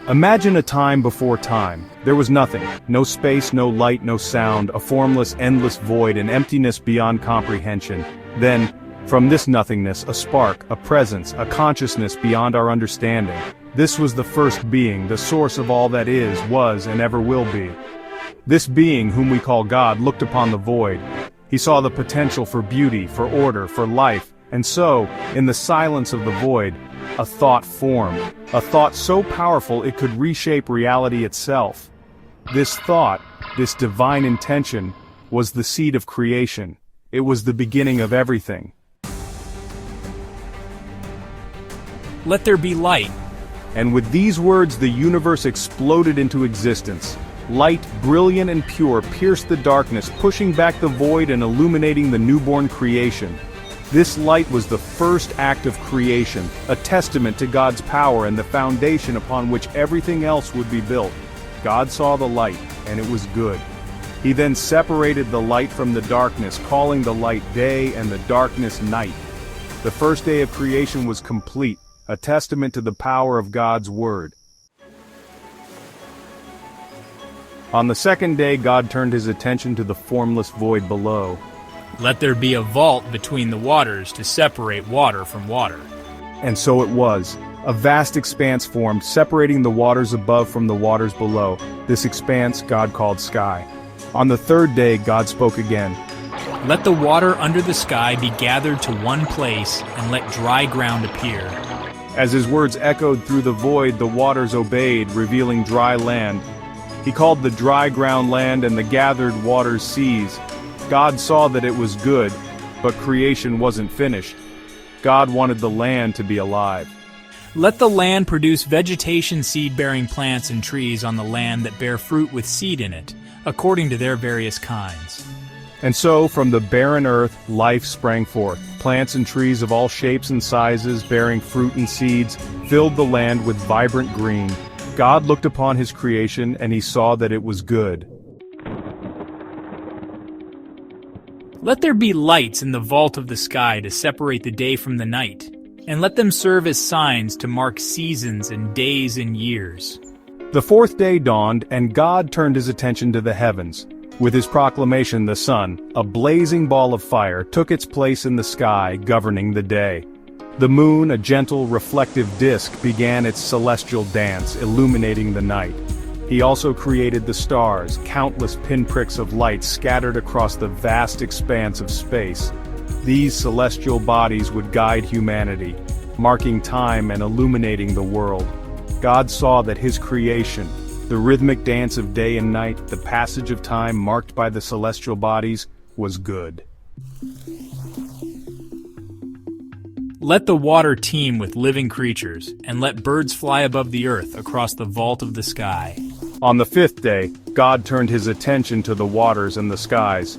Imagine a time before time. There was nothing. No space, no light, no sound, a formless, endless void, an emptiness beyond comprehension. Then, from this nothingness, a spark, a presence, a consciousness beyond our understanding. This was the first being, the source of all that is, was, and ever will be. This being, whom we call God, looked upon the void. He saw the potential for beauty, for order, for life, and so, in the silence of the void, a thought formed, a thought so powerful it could reshape reality itself. This thought, this divine intention, was the seed of creation. It was the beginning of everything. Let there be light. And with these words the universe exploded into existence. Light, brilliant and pure, pierced the darkness, pushing back the void and illuminating the newborn creation. This light was the first act of creation, a testament to God's power and the foundation upon which everything else would be built. God saw the light, and it was good. He then separated the light from the darkness, calling the light day and the darkness night. The first day of creation was complete, a testament to the power of God's word. On the second day, God turned his attention to the formless void below. Let there be a vault between the waters to separate water from water. And so it was. A vast expanse formed, separating the waters above from the waters below. This expanse God called sky. On the third day, God spoke again. Let the water under the sky be gathered to one place, and let dry ground appear. As his words echoed through the void, the waters obeyed, revealing dry land. He called the dry ground land and the gathered waters seas. God saw that it was good, but creation wasn't finished. God wanted the land to be alive. Let the land produce vegetation, seed-bearing plants and trees on the land that bear fruit with seed in it, according to their various kinds. And so, from the barren earth, life sprang forth. Plants and trees of all shapes and sizes, bearing fruit and seeds, filled the land with vibrant green. God looked upon his creation, and he saw that it was good. Let there be lights in the vault of the sky to separate the day from the night, and let them serve as signs to mark seasons and days and years. The fourth day dawned, and God turned his attention to the heavens. With his proclamation, the sun, a blazing ball of fire, took its place in the sky, governing the day. The moon, a gentle, reflective disk, began its celestial dance, illuminating the night. He also created the stars, countless pinpricks of light scattered across the vast expanse of space. These celestial bodies would guide humanity, marking time and illuminating the world. God saw that his creation, the rhythmic dance of day and night, the passage of time marked by the celestial bodies, was good. Let the water teem with living creatures, and let birds fly above the earth across the vault of the sky. On the fifth day, God turned his attention to the waters and the skies.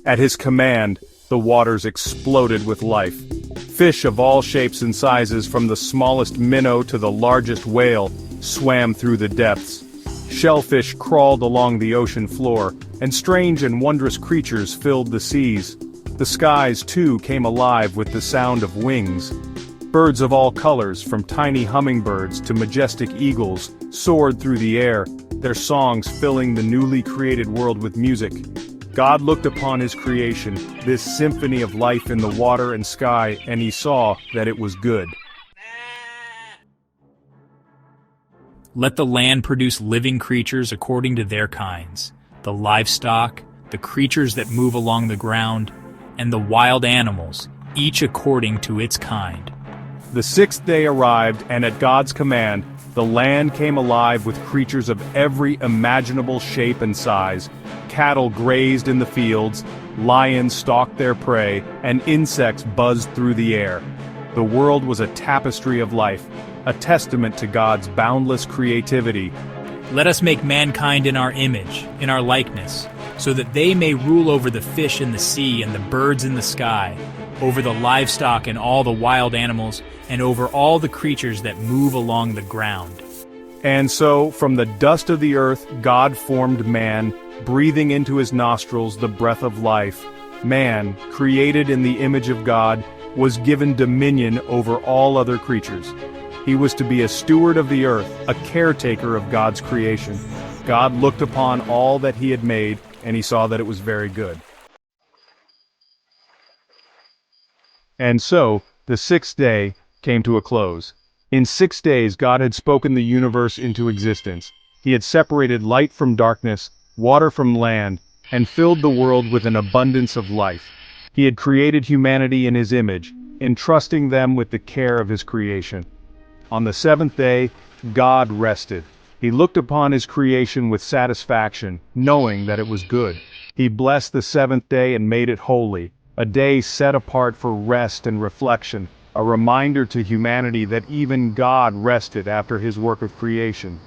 At his command, the waters exploded with life. Fish of all shapes and sizes, from the smallest minnow to the largest whale, swam through the depths. Shellfish crawled along the ocean floor, and strange and wondrous creatures filled the seas. The skies, too, came alive with the sound of wings. Birds of all colors, from tiny hummingbirds to majestic eagles, soared through the air, their songs filling the newly created world with music. God looked upon his creation, this symphony of life in the water and sky, and he saw that it was good. Let the land produce living creatures according to their kinds, the livestock, the creatures that move along the ground, and the wild animals, each according to its kind. The sixth day arrived, and at God's command, the land came alive with creatures of every imaginable shape and size. Cattle grazed in the fields, lions stalked their prey, and insects buzzed through the air. The world was a tapestry of life, a testament to God's boundless creativity. Let us make mankind in our image, in our likeness, so that they may rule over the fish in the sea and the birds in the sky, over the livestock and all the wild animals, and over all the creatures that move along the ground. And so, from the dust of the earth, God formed man, breathing into his nostrils the breath of life. Man, created in the image of God, was given dominion over all other creatures. He was to be a steward of the earth, a caretaker of God's creation. God looked upon all that he had made, and he saw that it was very good. And so, the sixth day came to a close. In 6 days God had spoken the universe into existence. He had separated light from darkness, water from land, and filled the world with an abundance of life. He had created humanity in his image, entrusting them with the care of his creation. On the seventh day, God rested. He looked upon his creation with satisfaction, knowing that it was good. He blessed the seventh day and made it holy, a day set apart for rest and reflection, a reminder to humanity that even God rested after his work of creation.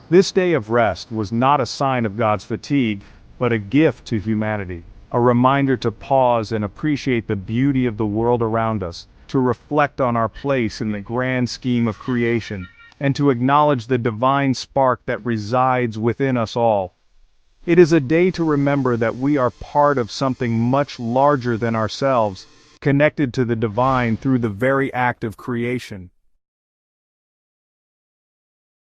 This day of rest was not a sign of God's fatigue, but a gift to humanity, a reminder to pause and appreciate the beauty of the world around us, to reflect on our place in the grand scheme of creation, and to acknowledge the divine spark that resides within us all. It is a day to remember that we are part of something much larger than ourselves, connected to the divine through the very act of creation.